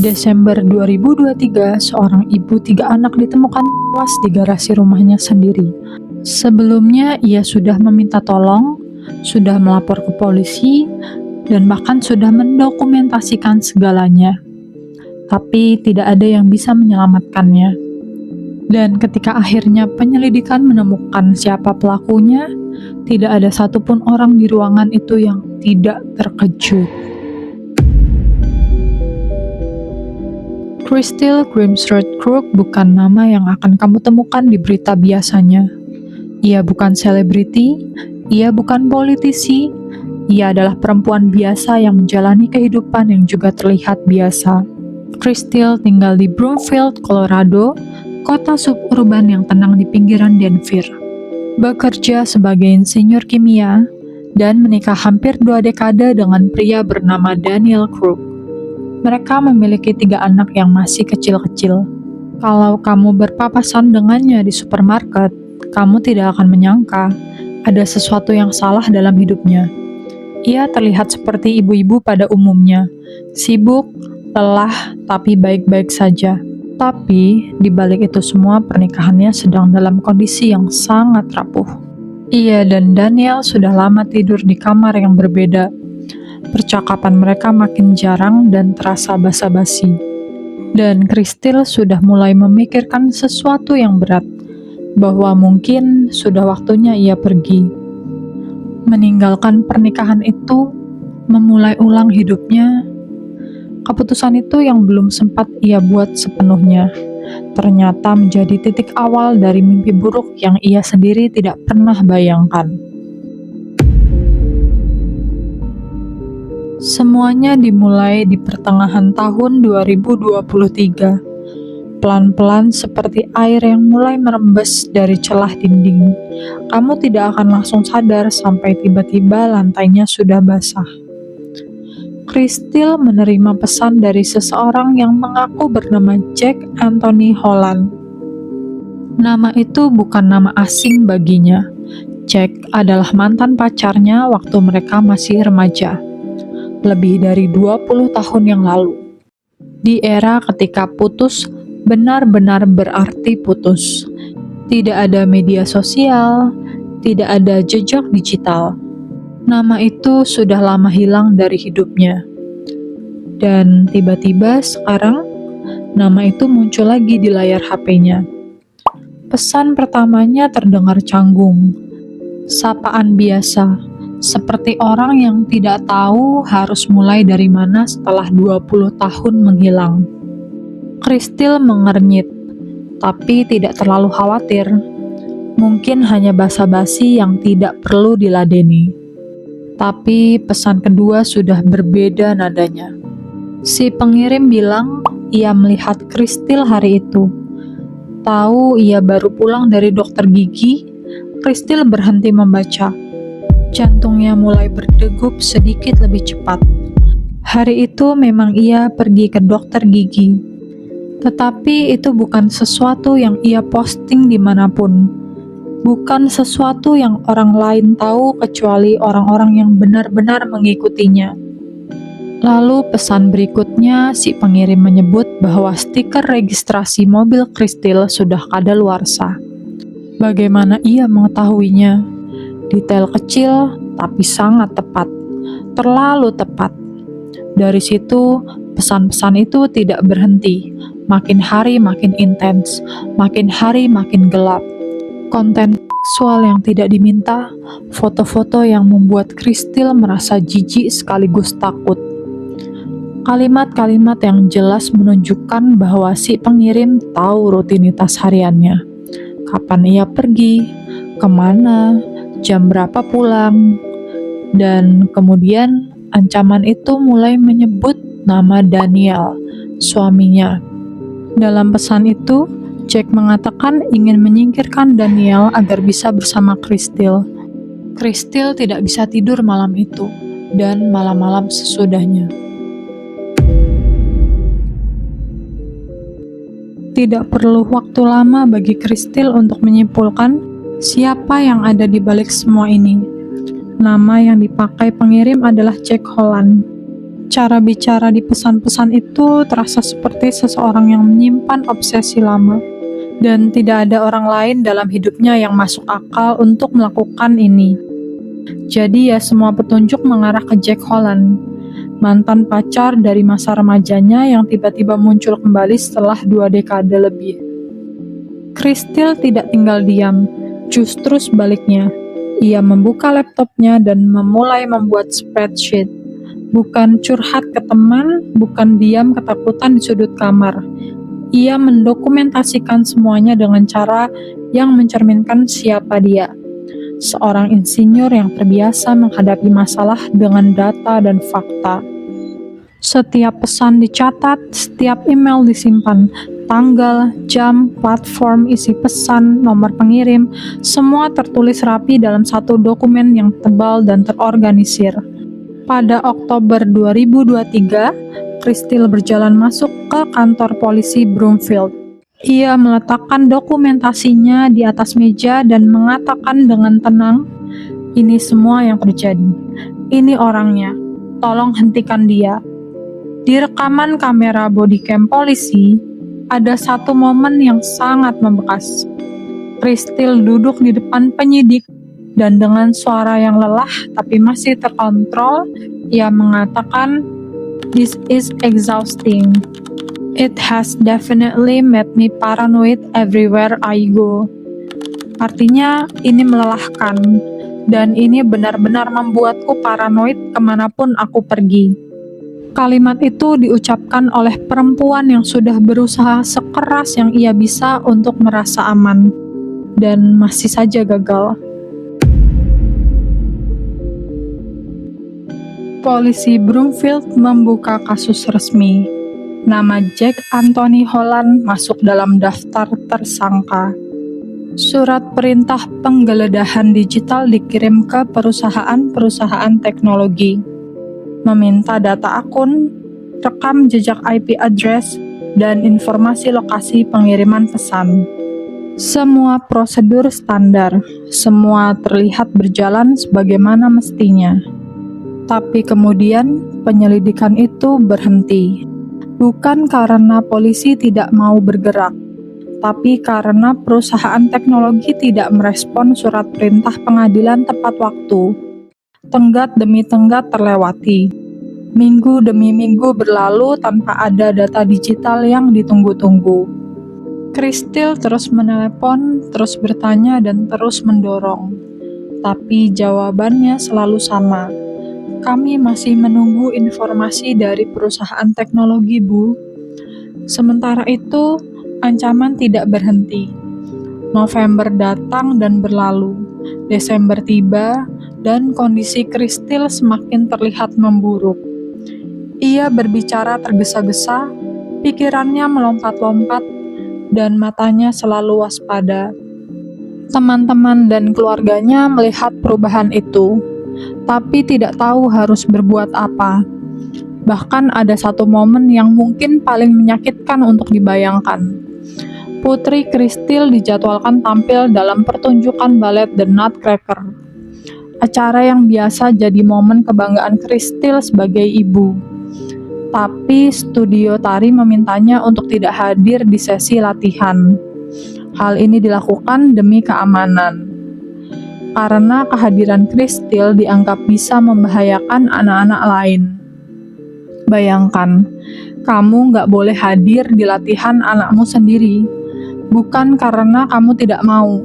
Desember 2023, seorang ibu 3 anak ditemukan tewas di garasi rumahnya sendiri. Sebelumnya, ia sudah meminta tolong, sudah melapor ke polisi, dan bahkan sudah mendokumentasikan segalanya. Tapi tidak ada yang bisa menyelamatkannya. Dan ketika akhirnya penyelidikan menemukan siapa pelakunya, tidak ada satupun orang di ruangan itu yang tidak terkejut. Crystal Grimsrud Crook bukan nama yang akan kamu temukan di berita biasanya. Ia bukan selebriti, ia bukan politisi, ia adalah perempuan biasa yang menjalani kehidupan yang juga terlihat biasa. Crystal tinggal di Broomfield, Colorado, kota suburban yang tenang di pinggiran Denver. Bekerja sebagai insinyur kimia dan menikah hampir 2 dekade dengan pria bernama Daniel Crook. Mereka memiliki 3 anak yang masih kecil-kecil. Kalau kamu berpapasan dengannya di supermarket, kamu tidak akan menyangka ada sesuatu yang salah dalam hidupnya. Ia terlihat seperti ibu-ibu pada umumnya, sibuk, lelah, tapi baik-baik saja. Tapi, di balik itu semua, pernikahannya sedang dalam kondisi yang sangat rapuh. Ia dan Daniel sudah lama tidur di kamar yang berbeda. Percakapan mereka makin jarang dan terasa basa-basi. Dan Crystal sudah mulai memikirkan sesuatu yang berat, bahwa mungkin sudah waktunya ia pergi. Meninggalkan pernikahan itu, memulai ulang hidupnya. Keputusan itu yang belum sempat ia buat sepenuhnya, ternyata menjadi titik awal dari mimpi buruk yang ia sendiri tidak pernah bayangkan. Semuanya dimulai di pertengahan tahun 2023. Pelan-pelan seperti air yang mulai merembes dari celah dinding. Kamu tidak akan langsung sadar sampai tiba-tiba lantainya sudah basah. Crystal menerima pesan dari seseorang yang mengaku bernama Jack Anthony Holland. Nama itu bukan nama asing baginya. Jack adalah mantan pacarnya waktu mereka masih remaja. Lebih dari 20 tahun yang lalu. Di era ketika putus benar-benar berarti putus. Tidak ada media sosial, tidak ada jejak digital. Nama itu sudah lama hilang dari hidupnya. Dan tiba-tiba sekarang, nama itu muncul lagi di layar HP-nya. Pesan pertamanya terdengar canggung. Sapaan biasa. Seperti orang yang tidak tahu harus mulai dari mana setelah 20 tahun menghilang. Crystal mengernyit, tapi tidak terlalu khawatir. Mungkin hanya basa-basi yang tidak perlu diladeni. Tapi pesan kedua sudah berbeda nadanya. Si pengirim bilang ia melihat Crystal hari itu. Tahu ia baru pulang dari dokter gigi, Crystal berhenti membaca. Jantungnya mulai berdegup sedikit lebih cepat. Hari itu memang ia pergi ke dokter gigi. Tetapi itu bukan sesuatu yang ia posting dimanapun. Bukan sesuatu yang orang lain tahu kecuali orang-orang yang benar-benar mengikutinya. Lalu pesan berikutnya, si pengirim menyebut bahwa stiker registrasi mobil Crystal sudah kadaluarsa. Bagaimana ia mengetahuinya? Detail kecil, tapi sangat tepat. Terlalu tepat. Dari situ, pesan-pesan itu tidak berhenti. Makin hari makin intens, makin hari makin gelap. Konten seksual yang tidak diminta, foto-foto yang membuat Crystal merasa jijik sekaligus takut. Kalimat-kalimat yang jelas menunjukkan bahwa si pengirim tahu rutinitas hariannya. Kapan ia pergi, kemana, jam berapa pulang, dan kemudian ancaman itu mulai menyebut nama Daniel, suaminya. Dalam pesan itu, Jack mengatakan ingin menyingkirkan Daniel agar bisa bersama Crystal. Crystal tidak bisa tidur malam itu, dan malam-malam sesudahnya. Tidak perlu waktu lama bagi Crystal untuk menyimpulkan siapa yang ada di balik semua ini. Nama yang dipakai pengirim adalah Jack Holland. Cara bicara di pesan-pesan itu terasa seperti seseorang yang menyimpan obsesi lama, dan tidak ada orang lain dalam hidupnya yang masuk akal untuk melakukan ini. Jadi ya semua petunjuk mengarah ke Jack Holland, mantan pacar dari masa remajanya yang tiba-tiba muncul kembali setelah 2 dekade lebih. Christille tidak tinggal diam, justru sebaliknya. Ia membuka laptopnya dan memulai membuat spreadsheet. Bukan curhat ke teman, bukan diam ketakutan di sudut kamar. Ia mendokumentasikan semuanya dengan cara yang mencerminkan siapa dia. Seorang insinyur yang terbiasa menghadapi masalah dengan data dan fakta. Setiap pesan dicatat, setiap email disimpan, tanggal, jam, platform, isi pesan, nomor pengirim, semua tertulis rapi dalam satu dokumen yang tebal dan terorganisir. Pada Oktober 2023, Christille berjalan masuk ke kantor polisi Broomfield. Ia meletakkan dokumentasinya di atas meja dan mengatakan dengan tenang, "Ini semua yang terjadi. Ini orangnya. Tolong hentikan dia." Di rekaman kamera bodycam polisi, ada satu momen yang sangat membekas. Christille duduk di depan penyidik dan dengan suara yang lelah tapi masih terkontrol, ia mengatakan, "This is exhausting. It has definitely made me paranoid everywhere I go." Artinya, ini melelahkan, dan ini benar-benar membuatku paranoid kemanapun aku pergi. Kalimat itu diucapkan oleh perempuan yang sudah berusaha sekeras yang ia bisa untuk merasa aman, dan masih saja gagal. Polisi Broomfield membuka kasus resmi. Nama Jack Anthony Holland masuk dalam daftar tersangka. Surat perintah penggeledahan digital dikirim ke perusahaan-perusahaan teknologi, meminta data akun, rekam jejak IP address, dan informasi lokasi pengiriman pesan. Semua prosedur standar, semua terlihat berjalan sebagaimana mestinya. Tapi kemudian penyelidikan itu berhenti. Bukan karena polisi tidak mau bergerak, tapi karena perusahaan teknologi tidak merespon surat perintah pengadilan tepat waktu. Tenggat demi tenggat terlewati. Minggu demi minggu berlalu tanpa ada data digital yang ditunggu-tunggu. Christille terus menelepon, terus bertanya, dan terus mendorong. Tapi jawabannya selalu sama. "Kami masih menunggu informasi dari perusahaan teknologi, Bu." Sementara itu, ancaman tidak berhenti. November datang dan berlalu. Desember tiba, dan kondisi Christille semakin terlihat memburuk. Ia berbicara tergesa-gesa, pikirannya melompat-lompat, dan matanya selalu waspada. Teman-teman dan keluarganya melihat perubahan itu, tapi tidak tahu harus berbuat apa. Bahkan ada satu momen yang mungkin paling menyakitkan untuk dibayangkan. Putri Christille dijadwalkan tampil dalam pertunjukan balet The Nutcracker. Acara yang biasa jadi momen kebanggaan Christille sebagai ibu. Tapi studio tari memintanya untuk tidak hadir di sesi latihan. Hal ini dilakukan demi keamanan. Karena kehadiran Christille dianggap bisa membahayakan anak-anak lain. Bayangkan, kamu nggak boleh hadir di latihan anakmu sendiri. Bukan karena kamu tidak mau,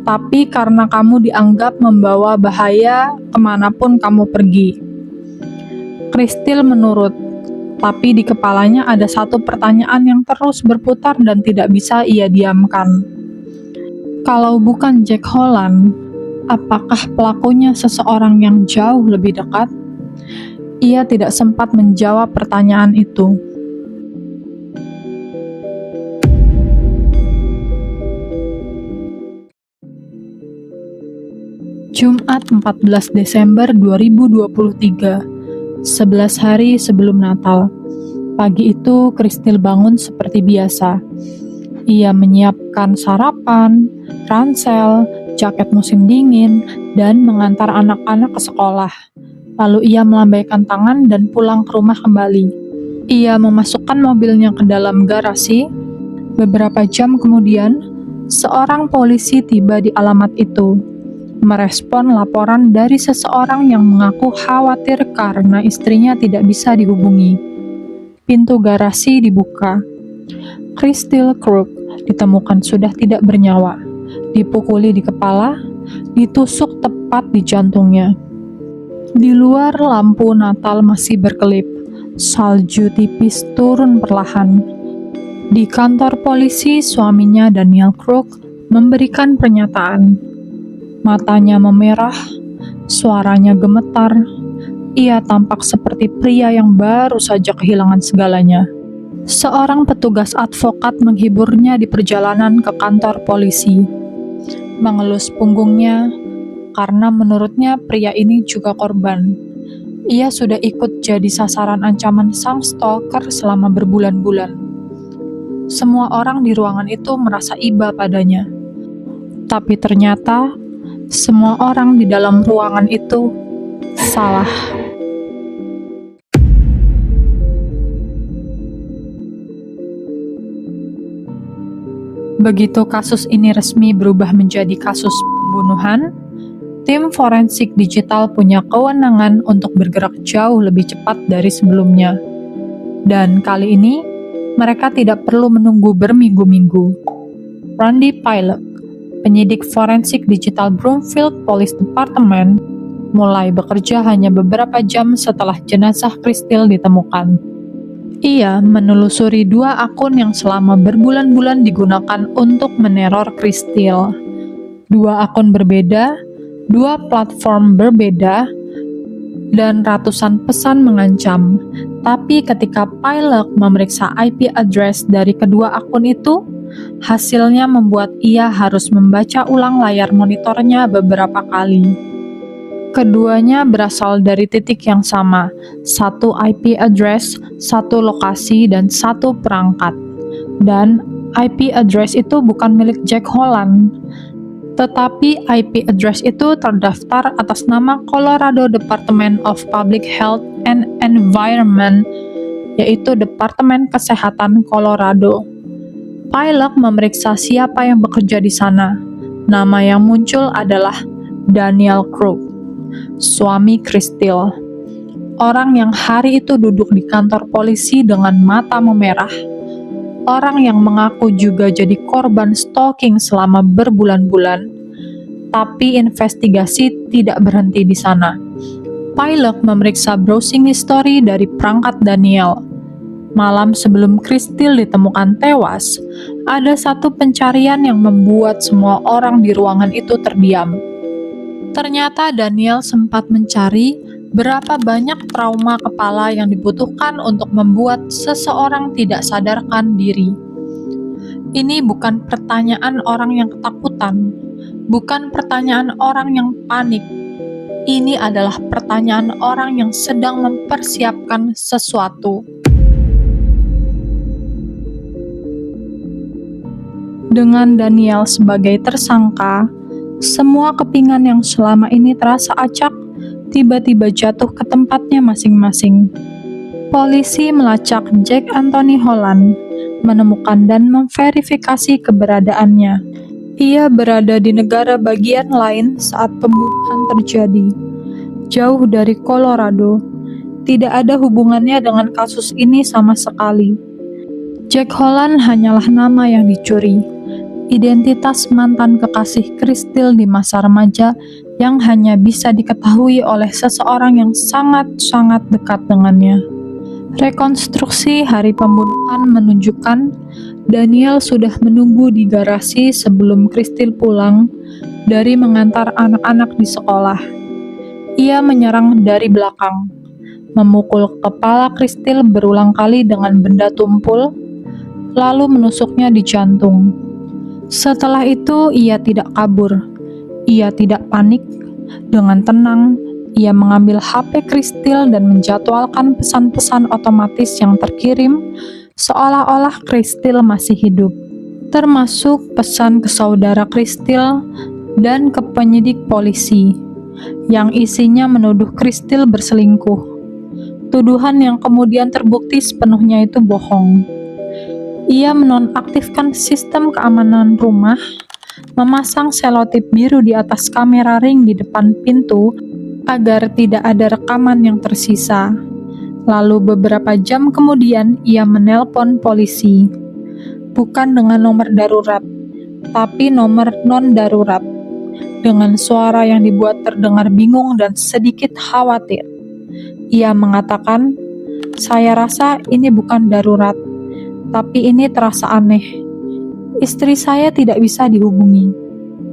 tapi karena kamu dianggap membawa bahaya kemanapun kamu pergi. Christille menurut, tapi di kepalanya ada satu pertanyaan yang terus berputar dan tidak bisa ia diamkan. Kalau bukan Jack Holland, apakah pelakunya seseorang yang jauh lebih dekat? Ia tidak sempat menjawab pertanyaan itu. Jumat 14 Desember 2023, 11 hari sebelum Natal. Pagi itu Christille bangun seperti biasa. Ia menyiapkan sarapan, ransel, jaket musim dingin, dan mengantar anak-anak ke sekolah. Lalu ia melambaikan tangan dan pulang ke rumah kembali. Ia memasukkan mobilnya ke dalam garasi. Beberapa jam kemudian, seorang polisi tiba di alamat itu, merespon laporan dari seseorang yang mengaku khawatir karena istrinya tidak bisa dihubungi. Pintu garasi dibuka. Crystal Crook ditemukan sudah tidak bernyawa, dipukuli di kepala, ditusuk tepat di jantungnya. Di luar, lampu Natal masih berkelip. Salju tipis turun perlahan. Di kantor polisi, suaminya Daniel Crook memberikan pernyataan. Matanya memerah, suaranya gemetar. Ia tampak seperti pria yang baru saja kehilangan segalanya. Seorang petugas advokat menghiburnya di perjalanan ke kantor polisi. Mengelus punggungnya, karena menurutnya pria ini juga korban. Ia sudah ikut jadi sasaran ancaman sang stalker selama berbulan-bulan. Semua orang di ruangan itu merasa iba padanya. Tapi ternyata, semua orang di dalam ruangan itu salah. Begitu kasus ini resmi berubah menjadi kasus pembunuhan, tim forensik digital punya kewenangan untuk bergerak jauh lebih cepat dari sebelumnya. Dan kali ini, mereka tidak perlu menunggu berminggu-minggu. Randy Pilek, penyidik forensik digital Broomfield Police Department, mulai bekerja hanya beberapa jam setelah jenazah Crystal ditemukan. Ia menelusuri 2 akun yang selama berbulan-bulan digunakan untuk meneror Crystal. 2 akun berbeda, 2 platform berbeda, dan ratusan pesan mengancam. Tapi ketika Pilek memeriksa IP address dari kedua akun itu, hasilnya membuat ia harus membaca ulang layar monitornya beberapa kali. Keduanya berasal dari titik yang sama, 1 IP address, 1 lokasi, dan 1 perangkat. Dan IP address itu bukan milik Jack Holland, tetapi IP address itu terdaftar atas nama Colorado Department of Public Health and Environment, yaitu Departemen Kesehatan Colorado. Pilek memeriksa siapa yang bekerja di sana. Nama yang muncul adalah Daniel Crook, suami Crystal. Orang yang hari itu duduk di kantor polisi dengan mata memerah. Orang yang mengaku juga jadi korban stalking selama berbulan-bulan. Tapi investigasi tidak berhenti di sana. Pilek memeriksa browsing history dari perangkat Daniel. Malam sebelum Crystal ditemukan tewas, ada satu pencarian yang membuat semua orang di ruangan itu terdiam. Ternyata Daniel sempat mencari berapa banyak trauma kepala yang dibutuhkan untuk membuat seseorang tidak sadarkan diri. Ini bukan pertanyaan orang yang ketakutan, bukan pertanyaan orang yang panik. Ini adalah pertanyaan orang yang sedang mempersiapkan sesuatu. Dengan Daniel sebagai tersangka, semua kepingan yang selama ini terasa acak tiba-tiba jatuh ke tempatnya masing-masing. Polisi melacak Jack Anthony Holland, menemukan dan memverifikasi keberadaannya. Ia berada di negara bagian lain saat pembunuhan terjadi, jauh dari Colorado. Tidak ada hubungannya dengan kasus ini sama sekali. Jack Holland hanyalah nama yang dicuri. Identitas mantan kekasih Crystal di masa remaja yang hanya bisa diketahui oleh seseorang yang sangat-sangat dekat dengannya. Rekonstruksi hari pembunuhan menunjukkan Daniel sudah menunggu di garasi sebelum Crystal pulang dari mengantar anak-anak di sekolah. Ia menyerang dari belakang, memukul kepala Crystal berulang kali dengan benda tumpul, lalu menusuknya di jantung. Setelah itu, ia tidak kabur. Ia tidak panik. Dengan tenang, ia mengambil HP Crystal dan menjadwalkan pesan-pesan otomatis yang terkirim seolah-olah Crystal masih hidup. Termasuk pesan ke saudara Crystal dan ke penyidik polisi, yang isinya menuduh Kristil berselingkuh. Tuduhan yang kemudian terbukti sepenuhnya itu bohong. Ia menonaktifkan sistem keamanan rumah, memasang selotip biru di atas kamera ring di depan pintu agar tidak ada rekaman yang tersisa. Lalu beberapa jam kemudian ia menelpon polisi, bukan dengan nomor darurat, tapi nomor non-darurat, dengan suara yang dibuat terdengar bingung dan sedikit khawatir. Ia mengatakan, "Saya rasa ini bukan darurat, tapi ini terasa aneh. Istri saya tidak bisa dihubungi."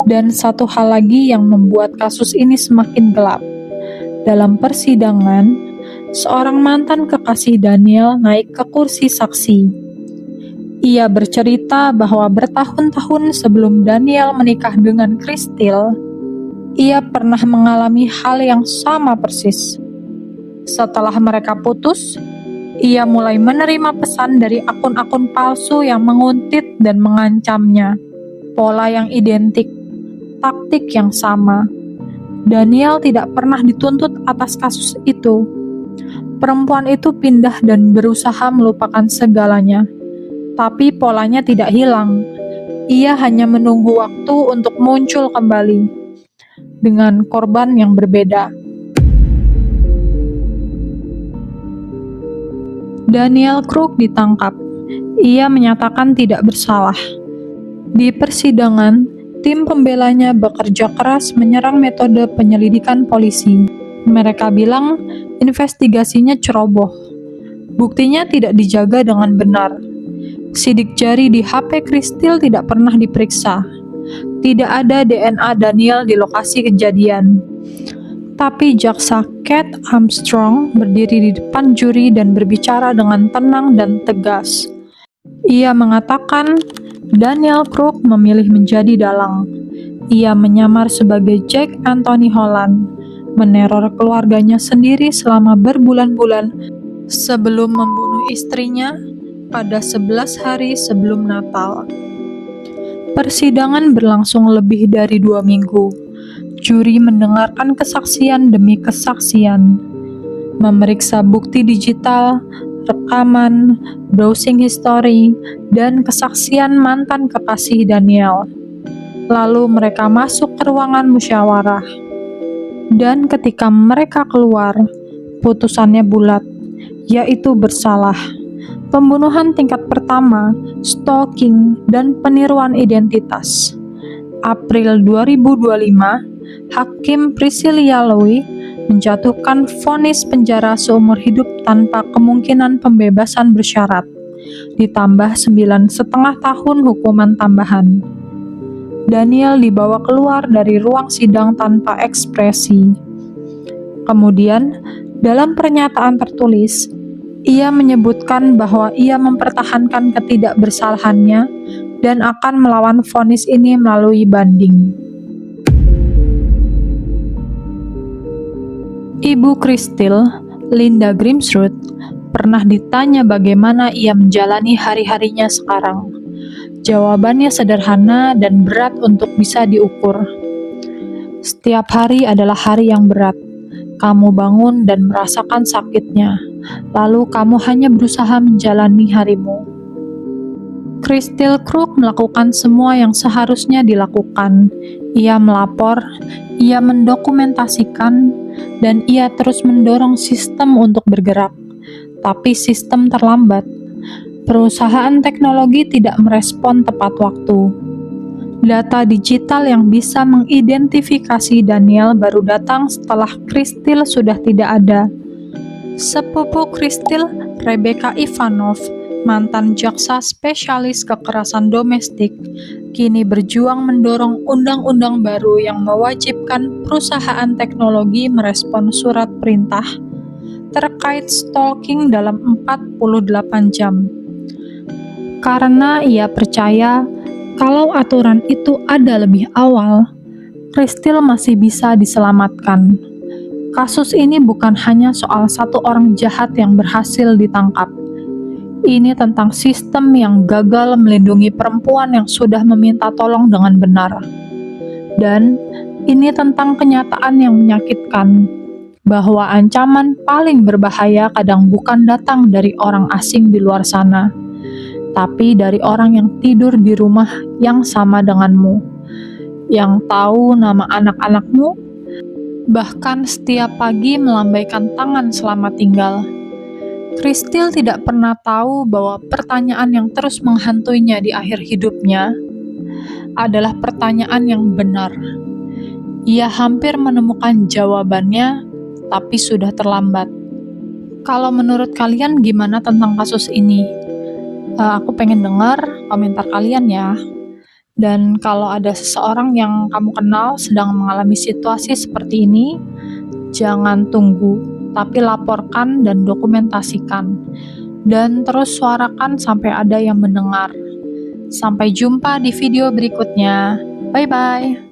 Dan satu hal lagi yang membuat kasus ini semakin gelap. Dalam persidangan, seorang mantan kekasih Daniel naik ke kursi saksi. Ia bercerita bahwa bertahun-tahun sebelum Daniel menikah dengan Kristil, ia pernah mengalami hal yang sama persis. Setelah mereka putus, ia mulai menerima pesan dari akun-akun palsu yang menguntit dan mengancamnya. Pola yang identik, taktik yang sama. Daniel tidak pernah dituntut atas kasus itu. Perempuan itu pindah dan berusaha melupakan segalanya. Tapi polanya tidak hilang. Ia hanya menunggu waktu untuk muncul kembali dengan korban yang berbeda. Daniel Krug ditangkap. Ia menyatakan tidak bersalah. Di persidangan, tim pembelanya bekerja keras menyerang metode penyelidikan polisi. Mereka bilang investigasinya ceroboh. Buktinya tidak dijaga dengan benar. Sidik jari di HP Kristil tidak pernah diperiksa. Tidak ada DNA Daniel di lokasi kejadian. Tapi jaksa Kat Armstrong berdiri di depan juri dan berbicara dengan tenang dan tegas. Ia mengatakan Daniel Krug memilih menjadi dalang. Ia menyamar sebagai Jack Anthony Holland, meneror keluarganya sendiri selama berbulan-bulan sebelum membunuh istrinya pada 11 hari sebelum Natal. Persidangan berlangsung lebih dari 2 minggu. Juri mendengarkan kesaksian demi kesaksian, memeriksa bukti digital, rekaman, browsing history, dan kesaksian mantan kekasih Daniel. Lalu mereka masuk ke ruangan musyawarah. Dan ketika mereka keluar, putusannya bulat, yaitu bersalah. Pembunuhan tingkat pertama, stalking, dan peniruan identitas. April 2025, Hakim Priscilla Lowy menjatuhkan vonis penjara seumur hidup tanpa kemungkinan pembebasan bersyarat, ditambah 9,5 tahun hukuman tambahan. Daniel dibawa keluar dari ruang sidang tanpa ekspresi. Kemudian, dalam pernyataan tertulis, ia menyebutkan bahwa ia mempertahankan ketidakbersalahannya dan akan melawan vonis ini melalui banding. Ibu Kristil, Linda Grimsrud, pernah ditanya bagaimana ia menjalani hari-harinya sekarang. Jawabannya sederhana dan berat untuk bisa diukur. Setiap hari adalah hari yang berat. Kamu bangun dan merasakan sakitnya, lalu kamu hanya berusaha menjalani harimu. Kristil Krug melakukan semua yang seharusnya dilakukan. Ia melapor, ia mendokumentasikan, dan ia terus mendorong sistem untuk bergerak. Tapi sistem terlambat. Perusahaan teknologi tidak merespon tepat waktu. Data digital yang bisa mengidentifikasi Daniel baru datang setelah Kristil sudah tidak ada. Sepupu Kristil, Rebecca Ivanov, mantan jaksa spesialis kekerasan domestik, kini berjuang mendorong undang-undang baru yang mewajibkan perusahaan teknologi merespon surat perintah terkait stalking dalam 48 jam. Karena ia percaya kalau aturan itu ada lebih awal, Kristil masih bisa diselamatkan. Kasus ini bukan hanya soal satu orang jahat yang berhasil ditangkap. Ini tentang sistem yang gagal melindungi perempuan yang sudah meminta tolong dengan benar. Dan ini tentang kenyataan yang menyakitkan, bahwa ancaman paling berbahaya kadang bukan datang dari orang asing di luar sana, tapi dari orang yang tidur di rumah yang sama denganmu, yang tahu nama anak-anakmu, bahkan setiap pagi melambaikan tangan selamat tinggal. Kristil tidak pernah tahu bahwa pertanyaan yang terus menghantuinya di akhir hidupnya adalah pertanyaan yang benar. Ia hampir menemukan jawabannya, tapi sudah terlambat. Kalau menurut kalian gimana tentang kasus ini? Aku pengen dengar komentar kalian ya. Dan kalau ada seseorang yang kamu kenal sedang mengalami situasi seperti ini, jangan tunggu, tapi laporkan dan dokumentasikan. Dan terus suarakan sampai ada yang mendengar. Sampai jumpa di video berikutnya. Bye-bye.